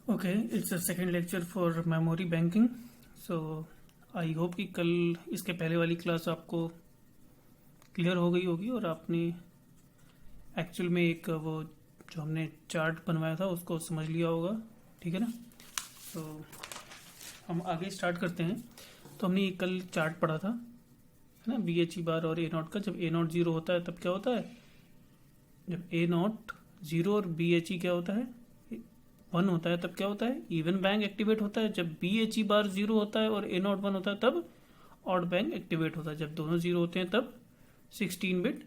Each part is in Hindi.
Okay, it's a second lecture for memory banking. So I hope कि कल इसके पहले वाली क्लास आपको क्लियर हो गई होगी और आपने एक्चुअल में एक वो जो हमने चार्ट बनवाया था उसको समझ लिया होगा, ठीक है ना। तो हम आगे स्टार्ट करते हैं। तो हमने ये कल चार्ट पढ़ा था, है ना, बी एच ई बार और ए नॉट का। जब ए नॉट ज़ीरो होता है तब क्या होता है, जब ए नॉट ज़ीरो और बी एच ई क्या होता है, वन होता है, तब क्या होता है, इवन बैंक एक्टिवेट होता है। जब बी एच ई बार जीरो होता है और ए नॉट वन होता है तब ऑड बैंक एक्टिवेट होता है। जब दोनों जीरो होते हैं तब 16 बिट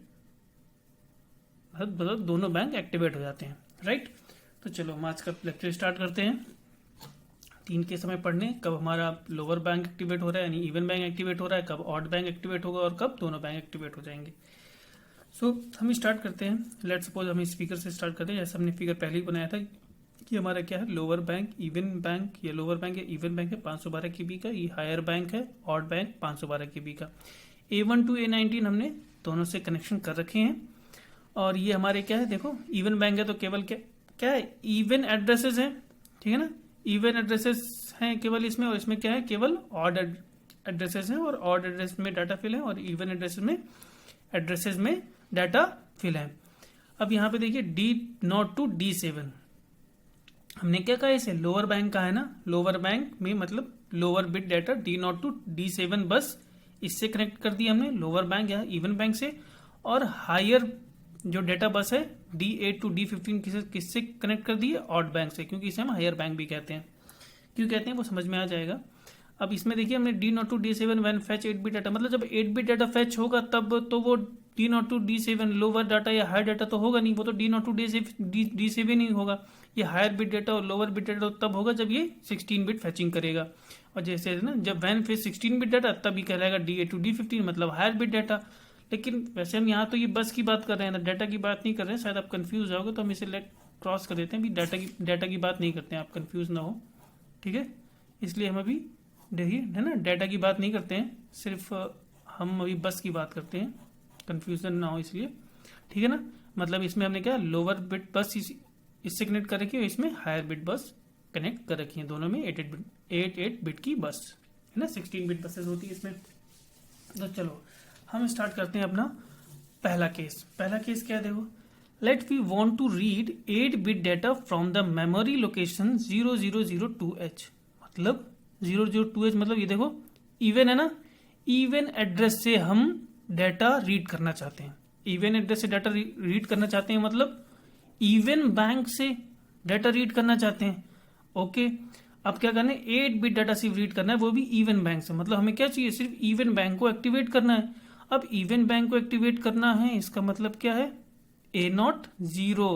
मतलब दोनों बैंक एक्टिवेट हो जाते हैं, राइट। तो चलो हम आज का लेक्चर स्टार्ट करते हैं। 3 के समय पढ़ने, कब हमारा लोअर बैंक एक्टिवेट हो रहा है यानी इवन बैंक एक्टिवेट हो रहा है, कब ऑड बैंक एक्टिवेट होगा और कब दोनों बैंक एक्टिवेट हो जाएंगे। सो हम स्टार्ट करते हैं। लेट्स सपोज हम इस फिगर से स्टार्ट करते हैं। जैसे हमने फिगर पहले ही बनाया था कि हमारा क्या है, लोअर बैंक इवन बैंक, ये लोअर बैंक है, इवन बैंक है 512 के बी का, ये हायर बैंक है ऑड बैंक 512 के बी का। A1 टू A19 हमने दोनों से कनेक्शन कर रखे हैं। और ये हमारे क्या है, देखो इवन बैंक है तो केवल क्या है, इवन एड्रेसेस हैं, ठीक है ना। इवन एड्रेसेस हैं केवल इसमें, और इसमें क्या है, केवल ऑड एड्रेसेस हैं। और ऑड एड्रेस में डाटा फिल है और इवन एड्रेसेस में डाटा फिल है। अब यहाँ पे देखिए D0 टू D7 हमने क्या कहा, इसे लोअर बैंक का है ना। लोअर बैंक में मतलब lower bit data D0 to D7 बस इससे कनेक्ट कर दिया हमने, लोअर बैंक या इवन बैंक से। और हायर जो डाटा बस है D8 टू D15 किससे कनेक्ट कर दिए, ऑड बैंक से, क्योंकि इसे हम हायर बैंक भी कहते हैं। क्यों कहते हैं वो समझ में आ जाएगा। अब इसमें देखिए हमने D0 to D7 when fetch 8 bit data, मतलब जब 8 बिट डाटा फैच होगा तब तो वो D0 to D7 lower data या हायर डाटा तो होगा नहीं, वो तो D0 टू D7 ही होगा। ये हायर बिट डाटा और लोअर बिट डाटा तब होगा जब ये 16 बिट फैचिंग करेगा। और जैसे ना, जब वैन फिर 16 बिट डाटा तब ही कहलाएगा D8 टू D15 मतलब हायर बिट डाटा। लेकिन वैसे हम यहाँ तो ये बस की बात कर रहे हैं, डाटा की बात नहीं कर रहे हैं। शायद आप कंफ्यूज जाओगे तो हम इसे लेट क्रॉस कर देते हैं। भी डाटा की बात नहीं करते हैं, आप कंफ्यूज ना हो, ठीक है। इसलिए हम अभी देखिए, है ना, डाटा की बात नहीं करते हैं, सिर्फ हम अभी बस की बात करते हैं, कंफ्यूजन ना हो इसलिए, ठीक है ना। मतलब इसमें हमने क्या, लोअर बिट बस इससे कनेक्ट कर रखी है, इसमें हायर बिट बस कनेक्ट कर रखी है। दोनों में 8 बिट की बस है ना, 16 बिट बसेस होती है इसमें। तो चलो हम स्टार्ट करते हैं अपना पहला केस। पहला केस क्या है, देखो, let we want to read 8 bit data from the memory location 0002H। मतलब 002H मतलब ये देखो इवन है ना, इवन एड्रेस से हम डाटा रीड करना चाहते हैं। इवन एड्रेस से डाटा रीड करना चाहते हैं मतलब इवन बैंक से डाटा रीड करना चाहते हैं। ओके, अब क्या करना है, 8 बिट डाटा सिर्फ रीड करना है, वो भी इवन बैंक से। मतलब हमें क्या चाहिए, सिर्फ इवन बैंक को एक्टिवेट करना है। अब इवन बैंक को एक्टिवेट करना है, इसका मतलब क्या है, A0 0,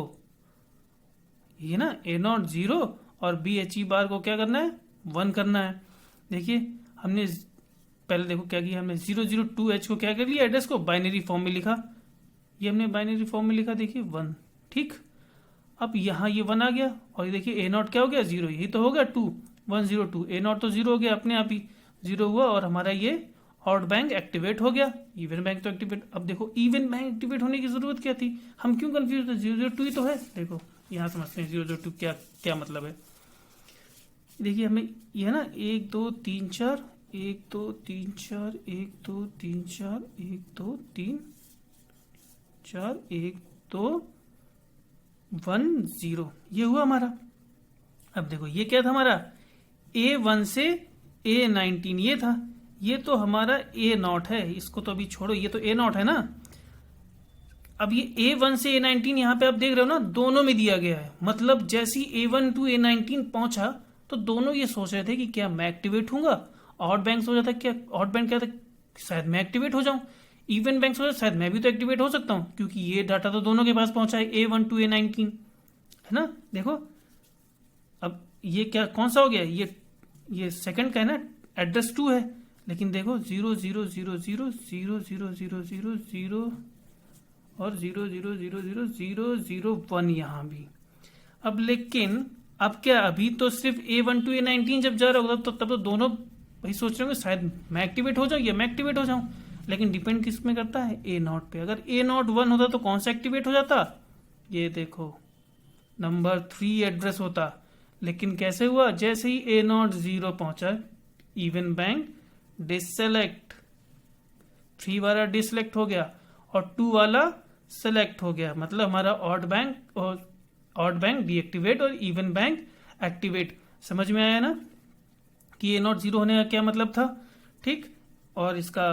ये ना A0 0 और BHE बार को क्या करना है, 1 करना है। देखिए हमने पहले देखो क्या किया, हमने 002H को क्या कर लिया, एड्रेस को बाइनरी फॉर्म में लिखा। ये हमने बाइनरी फॉर्म में लिखा, देखिए 1, ठीक। अब यहाँ ये 1 आ गया और ये देखिए A0 क्या हो गया, 0, यही तो हो गया 2, 102। A0 तो 0 हो गया अपने आप ही, 0 हुआ और हमारा ये ऑड बैंक एक्टिवेट हो गया। इवन बैंक तो एक्टिवेट, अब देखो इवन बैंक एक्टिवेट होने की जरूरत क्या थी, हम क्यों कंफ्यूज थे, 002 ही तो है। देखो यहाँ समझते हैं 002 क्या मतलब है। देखिए हमें ये है ना 1 2 3 4, 1 2 3 4, 1 2 3 4, 1 2 3 4, 1 2 1 0, ये हुआ हमारा। अब देखो ये क्या था हमारा, A1 से A19 ये था, ये तो हमारा A0 है, इसको तो अभी छोड़ो, ये तो A0 है ना। अब ये A1 से A19 यहाँ पे आप देख रहे हो ना, दोनों में दिया गया है। मतलब जैसे ही A1 टू A19 पहुंचा तो दोनों ये सोच रहे थे कि क्या मैं एक्टिवेट हूंगा। ऑड बैंक सोच रहा था, क्या ऑड बैंक क्या था, शायद मैं एक्टिवेट हो जाऊं। इवन बैंक सोच रहा शायद मैं भी तो एक्टिवेट हो सकता हूं, क्योंकि ये डाटा तो दोनों के पास पहुंचा है, A1 टू A19, है ना। देखो अब ये क्या, कौन सा हो गया, ये सेकंड का है ना, एड्रेस 2 है। लेकिन देखो 0 0 0 0 0 0 0 0 0 और 0 0 0 0 0 0 1 यहाँ भी। अब लेकिन अब क्या, अभी तो सिर्फ A1 टू A19 जब जा रहा होगा तब तो दोनों वही सोच रहे होंगे शायद मैं एक्टिवेट हो जाऊं या मैं एक्टिवेट हो जाऊं। लेकिन डिपेंड किस में करता है, A0 पे। अगर A0 1 होता तो कौन सा एक्टिवेट हो जाता, ये देखो नंबर 3 एड्रेस होता। लेकिन कैसे हुआ, जैसे ही ए नॉट 0 पहुंचा इवन बैंक डिससेलेक्ट, 3 वाला डिसलेक्ट हो गया और 2 वाला सेलेक्ट हो गया, मतलब हमारा ऑड बैंक डीएक्टिवेट और इवन बैंक एक्टिवेट। समझ में आया ना कि ए नॉट 0 होने का क्या मतलब था, ठीक। और इसका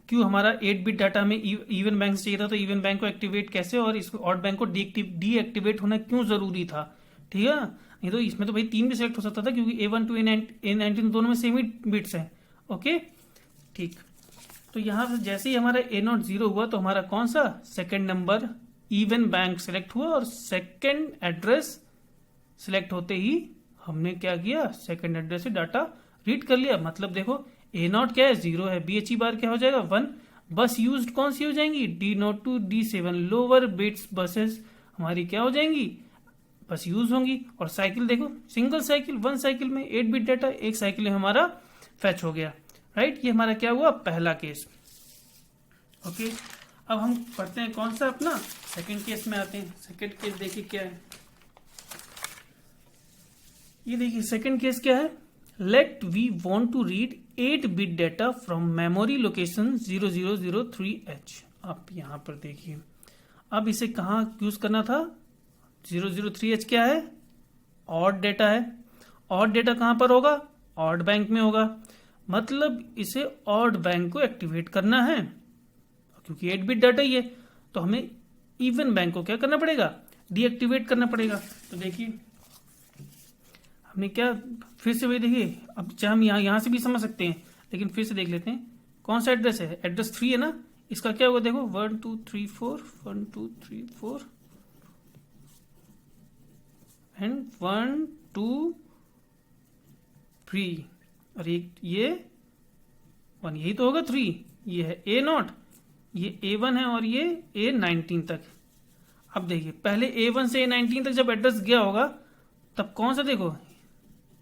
क्यों हमारा 8 बिट डाटा में इवन बैंक से चाहिए था, तो इवन बैंक को एक्टिवेट कैसे और इसको ऑड बैंक को डीएक्टिवेट होना क्यों जरूरी था, ठीक है। नहीं तो इसमें तो भाई 3 भी सेलेक्ट हो सकता था, क्योंकि A1 to A19 दोनों में सेम ही बिट्स हैं। ओके ठीक, तो यहां से जैसे ही हमारा ए नॉट 0 हुआ तो हमारा कौन सा second number even bank select हुआ, और सेकंड एड्रेस सेलेक्ट होते ही हमने क्या किया, सेकंड एड्रेस से डाटा रीड कर लिया। मतलब देखो ए नॉट क्या है, 0 है, BHE बार क्या हो जाएगा 1। बस यूज्ड कौन सी हो जाएंगी, D0 to D7 lower bits buses हमारी क्या हो जाएंगी, बस यूज होंगी। और साइकिल देखो, सिंगल साइकिल, 1 साइकिल में 8 बिट डाटा, 1 साइकिल में हमारा फैच हो गया, राइट। ये हमारा क्या हुआ, पहला केस। ओके अब हम पढ़ते हैं कौन सा अपना सेकंड केस में आते हैं। सेकंड केस देखिए क्या है, ये देखिए सेकंड केस क्या है, let we want to read 8 bit data from memory location 0003H। आप यहां पर देखिए, अब इसे कहां यूज करना था, 003H क्या है, ऑड डेटा है। ऑड डेटा कहां पर होगा, ऑड बैंक में होगा, मतलब इसे ऑड बैंक को एक्टिवेट करना है, क्योंकि 8 बिट डाटा ही है, तो हमें इवन बैंक को क्या करना पड़ेगा, डीएक्टिवेट करना पड़ेगा। तो देखिए हमने क्या, फिर से वही देखिए, अब चाहे हम यहां से भी समझ सकते हैं, लेकिन फिर से देख लेते हैं कौन सा एड्रेस है, एड्रेस 3 है ना, इसका क्या होगा देखो 1 2 3 4 1 2 3 4 एंड 1 2 3, और ये 1, यही तो होगा 3, ये है ए नॉट, ये A1 है और ये A19 तक। अब देखिए पहले A1 से A19 तक जब एड्रेस गया होगा तब कौन सा, देखो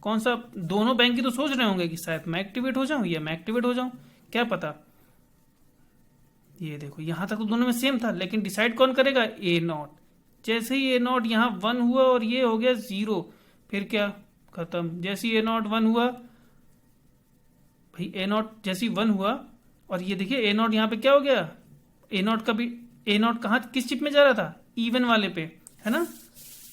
कौन सा, दोनों बैंक की तो सोच रहे होंगे कि शायद मैं एक्टिवेट हो जाऊं या मैं एक्टिवेट हो जाऊं, क्या पता। ये देखो यहां तक तो दोनों में सेम था, लेकिन डिसाइड कौन करेगा, ए नॉट। जैसे ही ए नॉट यहां 1 हुआ और ये हो गया 0, फिर क्या, खत्म। जैसे ही ए नॉट 1 हुआ, भाई ए नॉट जैसे ही 1 हुआ और ये देखिए ए नॉट यहाँ पे क्या हो गया, ए नॉट का भी, ए नॉट कहाँ किस चिप में जा रहा था, इवन वाले पे, है ना।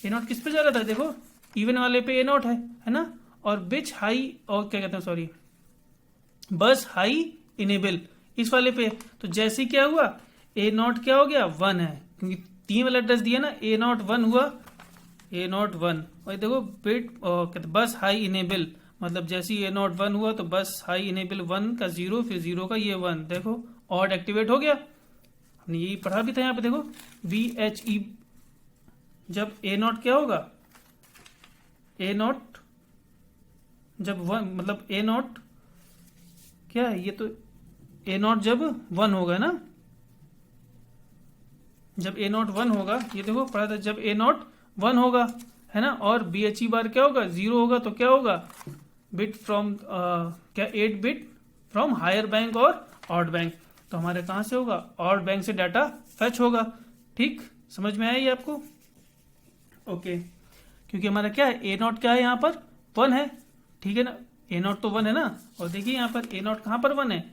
ए नॉट किस पे जा रहा था, देखो इवन वाले पे ए नॉट है ना, और बिच हाई, और क्या कहते हैं सॉरी, बस हाई इनेबल इस वाले पे। तो जैसे ही क्या हुआ, ए नॉट क्या हो गया 1 है, क्योंकि 3 वाला एड्रेस दिया ना, ए नॉट 1 हुआ, ए नॉट 1, और देखो बिट कहते बस हाई इनेबल, मतलब जैसे ही ए नॉट 1 हुआ तो बस हाई इनेबल 1 का 0, फिर 0 का ये 1, देखो ऑड एक्टिवेट हो गया। हमने यही पढ़ा भी था यहाँ पे, देखो BHE जब ए नॉट क्या होगा, ए नॉट जब 1, मतलब ए नॉट क्या है, ये तो ए नॉट जब 1 होगा ना, जब ए नॉट 1 होगा, ये देखो पढ़ा था, जब ए नॉट 1 होगा है ना, और BHE बार क्या होगा 0 होगा, तो क्या होगा, बिट फ्रॉम क्या 8 बिट फ्रॉम हायर बैंक और ऑड बैंक। तो हमारे कहां से होगा, ऑड बैंक से डाटा फैच होगा। ठीक, समझ में आया ये आपको, ओके। क्योंकि हमारा क्या है, ए नॉट क्या है यहाँ पर 1 है, ठीक है ना, ए नॉट तो 1 है ना, और देखिए यहाँ पर ए नॉट कहाँ पर 1 है,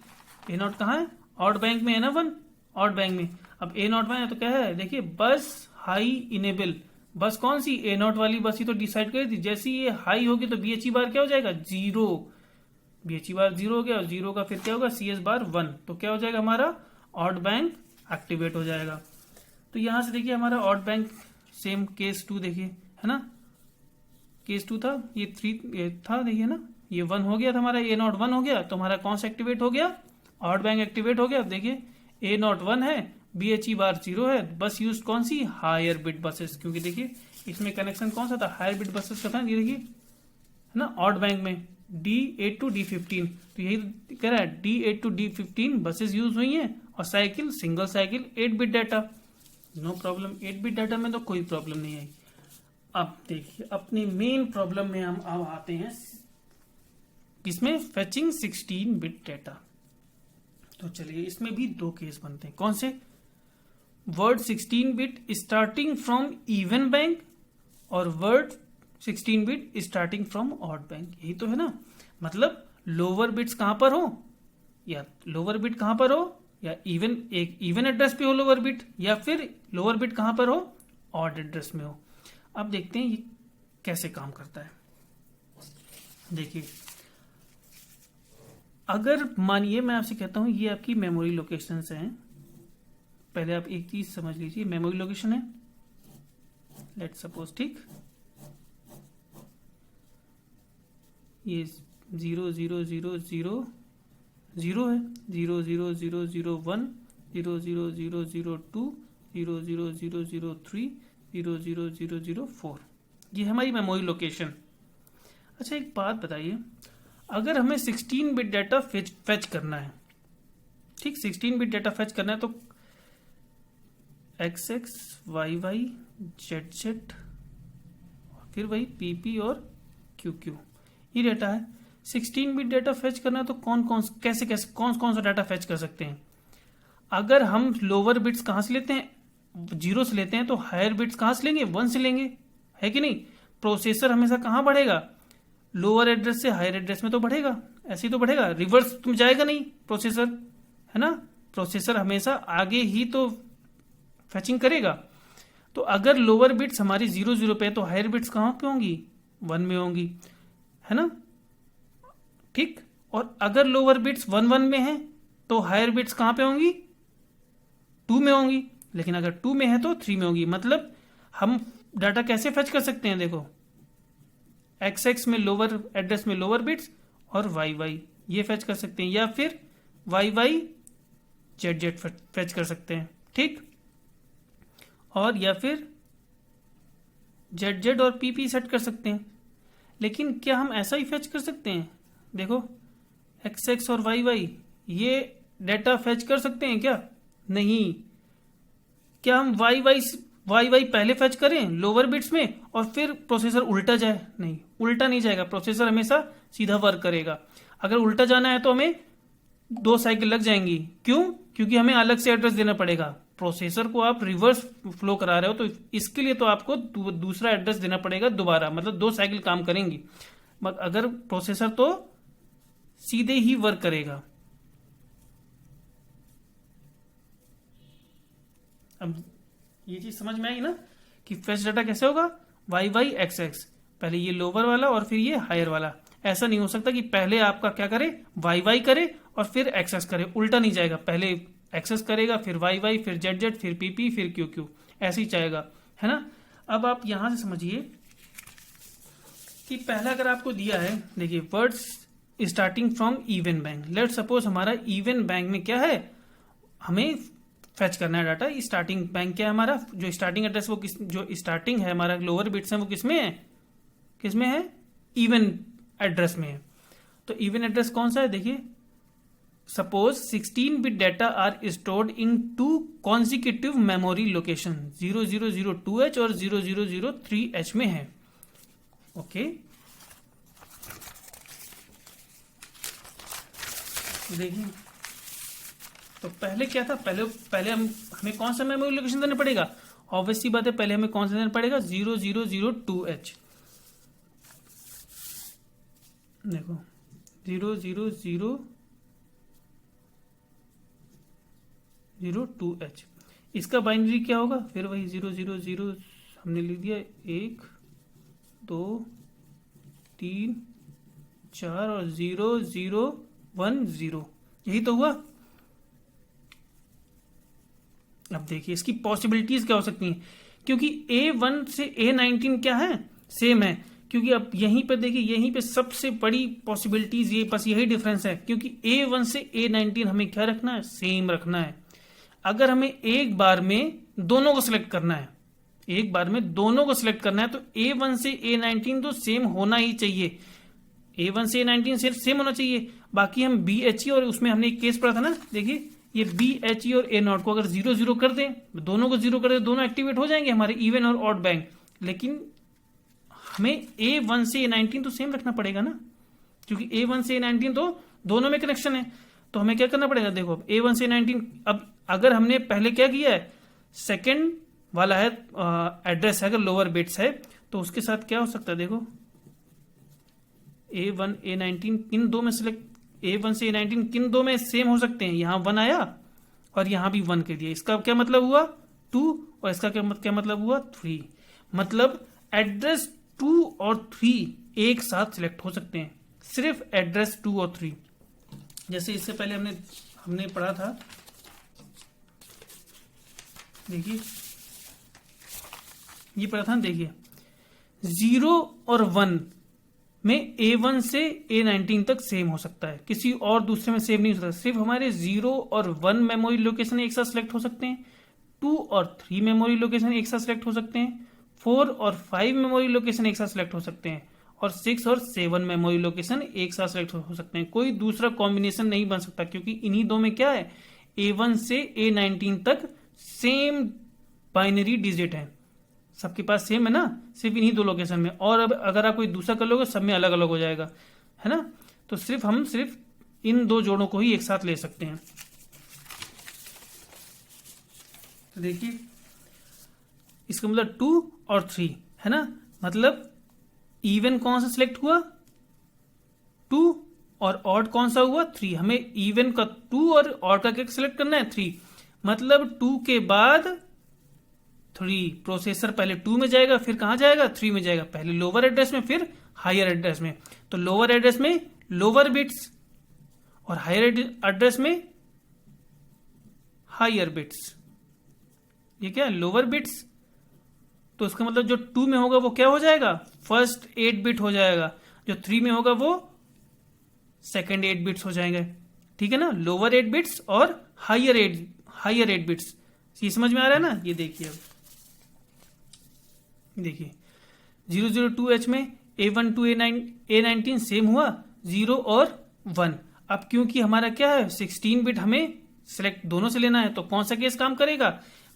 ए नॉट कहाँ है, ऑड बैंक में है ना 1, ऑड बैंक में। अब ए नॉट 1 है तो क्या है, देखिए बस हाई इनेबल, बस कौन सी, ए नॉट वाली बस ही तो डिसाइड करी थी। जैसे ये हाई होगी तो BHE बार क्या हो जाएगा 0, BHE बार 0 हो गया, और 0 का फिर क्या होगा CS बार 1, तो क्या हो जाएगा हमारा ऑड बैंक एक्टिवेट हो जाएगा। तो यहां से देखिए हमारा ऑड बैंक सेम केस 2 देखिए, है ना, केस 2 था, ये 3 था, देखिए ना, ये 1 हो गया था हमारा, ए नॉट 1 हो गया, तो हमारा कौन सा एक्टिवेट हो गया, ऑड बैंक एक्टिवेट हो गया। अब देखिए ए नॉट 1 है, BHE बार 0 है, बस यूज कौन सी, हायर बिट बसेस, क्योंकि देखिए इसमें कनेक्शन कौन सा था, हायर बिट बसेस का था, ये देखिए है ना, ऑड बैंक में D8 to D15, तो यही कह रहा है D8 to D15 buses use हुई हैं, और cycle single cycle 8 bit data, no problem, 8 bit data में तो कोई प्रॉब्लम नहीं आई। अब देखिए अपनी मेन प्रॉब्लम में हम अब आते हैं, किसमें, फेचिंग 16 बिट डाटा। तो चलिए इसमें भी 2 केस बनते हैं, कौन से, word 16 bit starting from even bank और word 16 bit starting from odd bank, यही तो है ना। मतलब लोअर बिट्स कहां पर हो, या लोअर बिट कहां पर हो, या इवन एक इवन एड्रेस पे हो लोअर बिट, या फिर लोअर बिट कहां पर हो, ऑड एड्रेस में हो। अब देखते हैं ये कैसे काम करता है। देखिए, अगर मानिए मैं आपसे कहता हूं ये आपकी मेमोरी लोकेशंस हैं। पहले आप एक चीज समझ लीजिए, मेमोरी लोकेशन है, लेट्स सपोज, ठीक, ये 00000 है, 00001, 00002, 00003, 00004, ये है हमारी मेमोरी लोकेशन। अच्छा एक बात बताइए, अगर हमें 16 बिट डाटा फेच करना है, ठीक, 16 बिट डाटा फेच करना है, तो XX, YY, ZZ, फिर वही PP और QQ, ये डाटा है। 16 बिट डाटा फेच करना है तो कौन सा डाटा फेच कर सकते हैं। अगर हम लोअर बिट्स कहां से लेते हैं, 0 से लेते हैं, तो हायर बिट्स कहां से लेंगे, 1 से लेंगे, है कि नहीं। प्रोसेसर हमेशा कहां बढ़ेगा, लोअर एड्रेस से हायर एड्रेस में तो बढ़ेगा, ऐसे ही तो बढ़ेगा, रिवर्स तुम जाएगा नहीं प्रोसेसर, है ना। प्रोसेसर हमेशा आगे ही तो फेचिंग करेगा। तो अगर लोअर बिट्स हमारी 0 पे है तो हायर बिट्स कहां पे होंगी, 1 में होंगी, है ना, ठीक। और अगर लोअर बिट्स 1 में है तो हायर बिट्स कहां पे होंगी, 2 में होंगी, लेकिन अगर 2 में है तो 3 में होंगी। मतलब हम डाटा कैसे फेच कर सकते हैं, देखो XX में लोअर एड्रेस में लोअर बिट्स और YY ये फेच कर सकते हैं, या फिर YY ZZ फेच कर सकते हैं, ठीक, और या फिर ZZ और PP सेट कर सकते हैं। लेकिन क्या हम ऐसा ही फेच कर सकते हैं, देखो XX और YY ये डाटा फेच कर सकते हैं क्या, नहीं। क्या हम YY पहले फेच करें लोअर बिट्स में और फिर प्रोसेसर उल्टा जाए, नहीं, उल्टा नहीं जाएगा, प्रोसेसर हमेशा सीधा वर्क करेगा। अगर उल्टा जाना है तो हमें 2 साइकिल लग जाएंगी, क्यों, क्योंकि हमें अलग से एड्रेस देना पड़ेगा। प्रोसेसर को आप रिवर्स फ्लो करा रहे हो तो इसके लिए तो आपको दूसरा एड्रेस देना पड़ेगा दोबारा, मतलब 2 साइकिल काम करेंगी। अगर प्रोसेसर तो सीधे ही वर्क करेगा। अब ये चीज समझ में आई ना कि फेच डाटा कैसे होगा, YY XX, पहले ये लोअर वाला और फिर ये हायर वाला। ऐसा नहीं हो सकता कि पहले आपका क्या करे, YY करे और फिर XS करे, उल्टा नहीं जाएगा, पहले XS करेगा फिर YY फिर ZZ फिर PP फिर QQ, ऐसे ही जाएगा, है ना। अब आप यहां से समझिए कि पहला अगर आपको दिया है, देखिए words starting from even bank, let suppose हमारा इवन बैंक में क्या है, हमें फेच करना है डाटा। स्टार्टिंग बैंक क्या है हमारा, जो स्टार्टिंग एड्रेस वो जो स्टार्टिंग है हमारा लोअर बिट्स है वो किसमें है, इवन एड्रेस में है। तो इवन एड्रेस कौन सा है, देखिए suppose 16 bit data are stored in 2 consecutive memory location, 0002H और 0003H में है, ओके। देखिए तो पहले क्या था, पहले हमें कौन सा मेमोरी लोकेशन देना पड़ेगा, ऑब्वियस सी बात है, पहले हमें कौन सा देना पड़ेगा, 0002H, देखो 00002H, इसका बाइनरी क्या होगा, फिर वही 000 हमने लिख दिया, 1 2 3 4 और 0010, यही तो हुआ। अब देखिए इसकी पॉसिबिलिटीज क्या हो सकती हैं, क्योंकि A1 से A19 क्या है, सेम है, क्योंकि अब यहीं पे देखिए, यहीं पे सबसे बड़ी पॉसिबिलिटीज ये बस यही डिफरेंस है, क्योंकि A1 से A19 हमें क्या रखना है, सेम रखना है। अगर हमें एक बार में दोनों को सिलेक्ट करना है, तो A1 से A19 तो सेम होना ही चाहिए, A1 से A19 सेम होना चाहिए। बाकी हम BHE और उसमें हमने एक केस पढ़ा था ना, देखिए ये BHE और A0 को अगर 0 कर दें, दोनों को 0 कर दें, दोनों एक्टिवेट हो जाएंगे हमारे इवन और ऑड बैंक। लेकिन हमें A1 से A19 तो सेम रखना पड़ेगा ना, क्योंकि A1 से A19 तो दोनों में कनेक्शन है। तो हमें क्या करना पड़ेगा, देखो A1 से A19, अब अगर हमने पहले क्या किया है, सेकेंड वाला है एड्रेस है, अगर लोअर बिट्स है तो उसके साथ क्या हो सकता है, देखो A1 A19 किन दो में सिलेक्ट, A1 से A19 किन दो में सेम हो सकते हैं, यहाँ 1 आया और यहाँ भी 1 के दिया, इसका क्या मतलब हुआ 2 और इसका क्या मतलब हुआ 3। मतलब एड्रेस 2 और 3 एक साथ सिलेक्ट हो सकते हैं, सिर्फ एड्रेस 2 और 3। जैसे इससे पहले हमने पढ़ा था, देखिए ये पढ़ा था, देखिए 0 और 1 में A1 से A19 तक सेम हो सकता है, किसी और दूसरे में सेम नहीं हो सकता। सिर्फ हमारे 0 और 1 मेमोरी लोकेशन एक साथ सिलेक्ट हो सकते हैं, 2 और 3 मेमोरी लोकेशन एक साथ सिलेक्ट हो सकते हैं, 4 और 5 मेमोरी लोकेशन एक साथ सिलेक्ट हो सकते हैं, और 6 और 7 मेमोरी लोकेशन एक साथ सिलेक्ट हो सकते हैं। कोई दूसरा कॉम्बिनेशन नहीं बन सकता, क्योंकि इन्हीं दो में क्या है, A1 से A19 तक सेम बाइनरी डिजिट है, सबके पास सेम है ना, सिर्फ इन्हीं दो लोकेशन में। और अब अगर आप कोई दूसरा कर लोगे सब में अलग अलग हो जाएगा, है ना। तो हम सिर्फ इन दो जोड़ों को ही एक साथ ले सकते हैं। तो देखिए इसका मतलब 2 और 3 है ना, मतलब इवन कौन सा सिलेक्ट हुआ 2 और ऑड कौन सा हुआ 3। हमें इवन का 2 और ऑड का क्या सिलेक्ट करना है 3। मतलब 2 के बाद 3, प्रोसेसर पहले 2 में जाएगा फिर कहां जाएगा 3 में जाएगा, पहले लोअर एड्रेस में फिर हायर एड्रेस में। तो लोअर एड्रेस में लोअर बिट्स और हायर एड्रेस में हायर बिट्स। ये क्या है लोअर बिट्स, तो इसका मतलब जो 2 में होगा वो क्या हो जाएगा, फर्स्ट 8 बिट हो जाएगा, जो 3 में होगा वो सेकंड 8 बिट्स हो जाएंगे, ठीक है ना। लोअर 8 बिट्स और हायर 8 बिट्स, ये समझ में आ रहा है ना। ये देखिए अब देखिए 002H में A1 to A19 सेम हुआ 0 और 1। अब क्योंकि हमारा क्या है 16 बिट हमें सिलेक्ट दोनों से लेना है, तो कौन सा केस काम करेगा,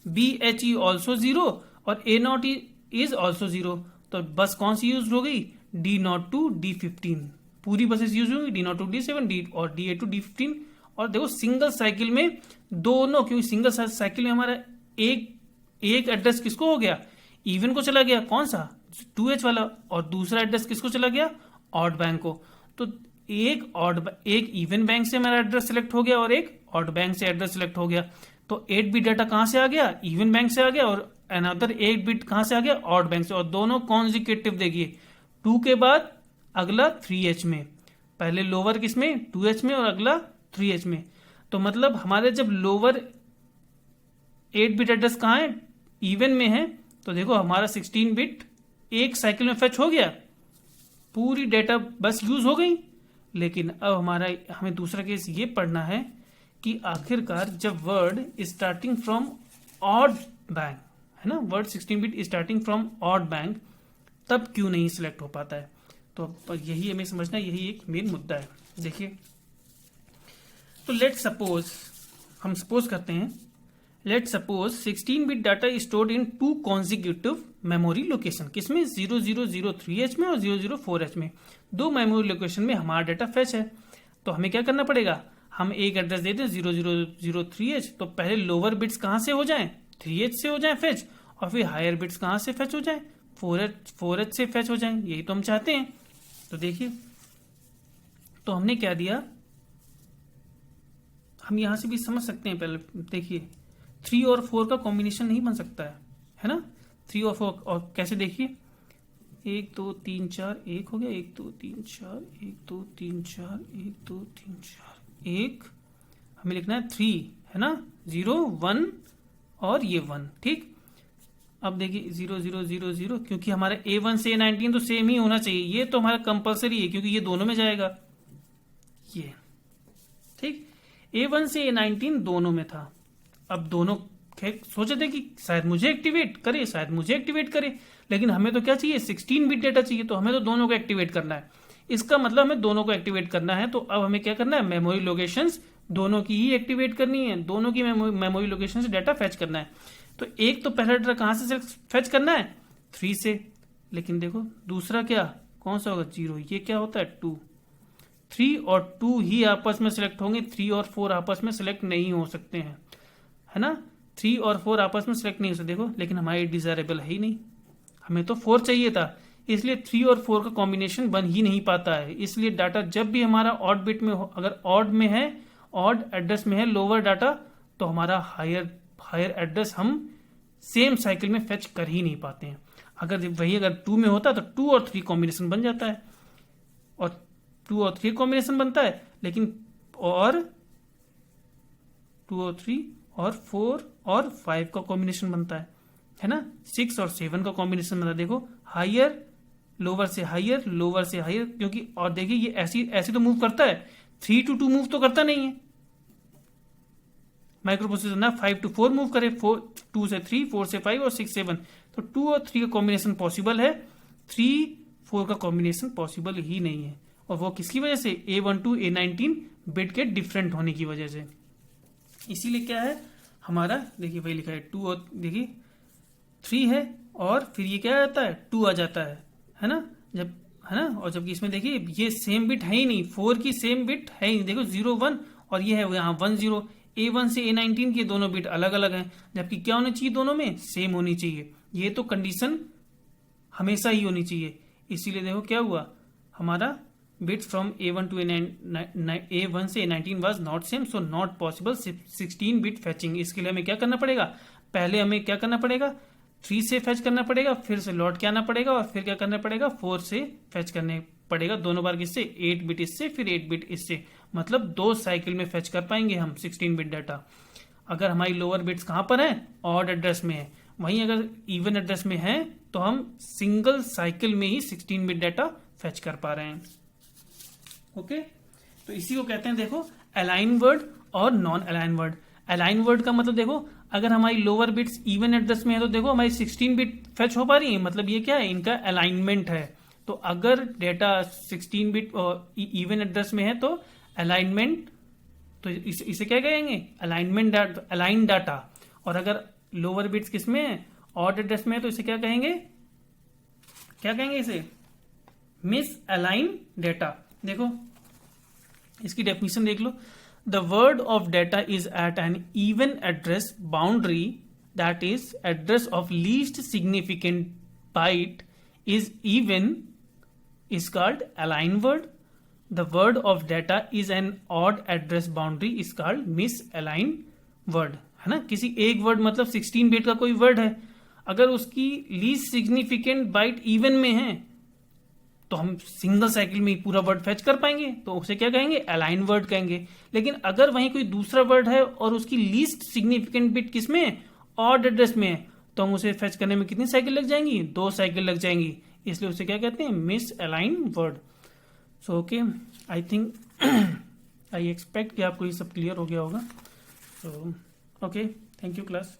BHE ऑल्सो 0 और A0 इज ऑल्सो 0। तो बस कौन सी यूज हो गई, D0 to D15, पूरी बसेस यूज होंगी, D0 to D7 और DA to D15। और देखो सिंगल साइकिल में दोनों, क्योंकि सिंगल साइकिल में हमारा एक एड्रेस किसको हो गया, इवन को चला गया, कौन सा 2H वाला, और दूसरा एड्रेस किसको चला गया, ऑड बैंक को। तो एक इवन बैंक से हमारा एड्रेस सिलेक्ट हो गया और एक ऑड बैंक से एड्रेस सिलेक्ट हो गया। तो 8 बिट डाटा कहां से आ गया, इवन बैंक से आ गया, और अनदर 8 बिट कहां से आ गया, ऑड बैंक से। और दोनों कॉन्जिक्यूटिव देखिए, 2 के बाद अगला 3H में, पहले लोअर किसमें 2H में और अगला 3H में। तो मतलब हमारे जब लोअर 8 बिट एड्रेस कहां है, इवन में है, तो देखो हमारा 16 बिट एक साइकिल में फेच हो गया, पूरी डेटा बस यूज हो गई। लेकिन अब हमें दूसरा केस ये पढ़ना है कि आखिरकार जब word starting from odd bank है ना, word 16 bit starting from odd bank, तब क्यों नहीं सिलेक्ट हो पाता है। तो यही हमें समझना, यही एक मेन मुद्दा है। देखिए तो हम सपोज करते हैं, let suppose 16 bit data is stored in 2 consecutive memory location, किसमें 0003H में और 004H में, 2 मेमोरी लोकेशन में हमारा डाटा फेच है। तो हमें क्या करना पड़ेगा, हम एक एड्रेस दे दें 0003H, तो पहले लोअर बिट्स कहां से हो जाएं, 3H से हो जाएं फेच, और फिर हायर बिट्स कहां से फेच हो जाएं, 4H से फेच हो जाएं। यही तो हम चाहते हैं। तो देखिए तो हमने क्या दिया, हम यहां से भी समझ सकते हैं। पहले देखिए 3 और 4 का कॉम्बिनेशन नहीं बन सकता है ना, 3 और 4, और कैसे देखिए 1 2 3 4 1 हो गया, 1 2 3 4 1 2 3 4 1 2 3 4 1, हमें लिखना है 3 है ना, 0 1 और ये 1, ठीक। अब देखिए 0 0 0 0, क्योंकि हमारा A1 से A19 तो सेम ही होना चाहिए, ये तो हमारा कंपलसरी है क्योंकि ये दोनों में जाएगा, ये ठीक। A1 से A19 दोनों में था, अब दोनों सोचे थे कि शायद मुझे एक्टिवेट करे, शायद मुझे एक्टिवेट करे, लेकिन हमें तो क्या चाहिए 16 बिट डेटा चाहिए, तो हमें तो दोनों को एक्टिवेट करना है। इसका मतलब हमें दोनों को एक्टिवेट करना है। तो अब हमें क्या करना है, मेमोरी लोकेशंस दोनों की ही एक्टिवेट करनी है, दोनों की मेमोरी लोकेशन से डाटा फेच करना है। तो एक तो पहला डाटा कहां से फेच करना है 3 से, लेकिन देखो दूसरा क्या कौन सा होगा 0, ये क्या होता है 2, 3 और 2 ही आपस में सिलेक्ट होंगे, 3 और 4 आपस में सिलेक्ट नहीं हो सकते हैं, है ना। 3 और 4 आपस में सिलेक्ट नहीं हो सकते, देखो, लेकिन हमारी डिजायरेबल है ही नहीं, हमें तो 4 चाहिए था, इसलिए 3 और 4 का कॉम्बिनेशन बन ही नहीं पाता है। इसलिए डाटा जब भी हमारा ऑड बिट में हो, अगर ऑड में है, ऑड एड्रेस में है लोअर डाटा, तो हमारा हायर एड्रेस हम सेम साइकिल में फेच कर ही नहीं पाते हैं। अगर 2 में होता तो 2 और 3 कॉम्बिनेशन बन जाता है, और 2 और 3 कॉम्बिनेशन बनता है, लेकिन और 2 और 3 और 4 और 5 का कॉम्बिनेशन बनता है ना। 6 और 7 का कॉम्बिनेशन बनता है। देखो हायर लोअर से हायर, लोअर से हायर, क्योंकि और देखिए ये ऐसी तो मूव करता है, 3 to 2 मूव तो करता नहीं है माइक्रो प्रोसेसर ना, 5 to 4 मूव करे, 2 से 3, 4 से 5 और 6 7, तो 2 और 3 का कॉम्बिनेशन पॉसिबल है, 3 4 का कॉम्बिनेशन पॉसिबल ही नहीं है। और वो किसकी वजह से, A12 A19 बिट के डिफरेंट होने की वजह से। इसीलिए क्या है हमारा, देखिए वही लिखा है 2 और देखिए 3 है, और फिर ये क्या आ जाता है 2 आ जाता है ना, जब है ना। और जबकि इसमें देखिए ये सेम बिट है ही नहीं, 4 की सेम बिट है ही, देखो 0 1, और ये है यहाँ 1 0। A1 से A19 के दोनों बिट अलग अलग हैं, जबकि क्या होनी चाहिए, दोनों में सेम होनी चाहिए। ये तो कंडीशन हमेशा ही होनी चाहिए। इसीलिए देखो क्या हुआ, हमारा bits from A1 to A1 से A19 was not same, so not possible 16 bit फैचिंग। इसके लिए हमें क्या करना पड़ेगा, पहले हमें क्या करना पड़ेगा, 3 से फैच करना पड़ेगा, फिर से लौट के आना पड़ेगा, और फिर क्या करना पड़ेगा, 4 से फैच करने पड़ेगा, दोनों बार किससे, 8 बिट इससे, फिर 8 बिट इससे, मतलब 2 साइकिल में फैच कर पाएंगे हम 16 बिट डाटा। अगर हमारी लोअर बिट्स कहां पर है, ऑड एड्रेस में है, वहीं अगर इवन एड्रेस में है तो हम सिंगल साइकिल में ही 16 बिट डाटा फैच कर पा रहे हैं। ओके, तो इसी को कहते हैं देखो अलाइन वर्ड और non align word. Align word का मतलब देखो, अगर हमारी लोअर बिट्स इवन एड्रेस में है तो देखो हमारी 16 बिट फैच हो पा रही है, मतलब ये क्या है, इनका अलाइनमेंट है। तो अगर डेटा 16 बिट इवन एड्रेस में है तो अलाइनमेंट, तो इसे क्या कहेंगे, अलाइनमेंट अलाइन डाटा। और अगर लोअर बिट्स किस में है, ऑड एड्रेस में है, तो इसे क्या कहेंगे, इसे मिस अलाइन डेटा। देखो इसकी डेफिनेशन देख लो, the word of data is at an even address boundary, that is address of least significant byte is even, is called align word. The word of data is an odd address boundary is called misaligned word, है ना। किसी एक वर्ड मतलब 16 बिट का कोई वर्ड है, अगर उसकी लीस्ट सिग्निफिकेंट बाइट इवन में है तो हम सिंगल साइकिल में ही पूरा वर्ड फैच कर पाएंगे, तो उसे क्या कहेंगे, अलाइन वर्ड कहेंगे। लेकिन अगर वहीं कोई दूसरा वर्ड है और उसकी लीस्ट सिग्निफिकेंट बिट किसमें है, ऑड एड्रेस में है, तो हम उसे फैच करने में कितनी साइकिल लग जाएंगी, 2 साइकिल लग जाएंगी, इसलिए उसे क्या कहते हैं, miss align word. So okay, I think I expect कि आपको ये सब क्लियर हो गया होगा। So okay, thank you class.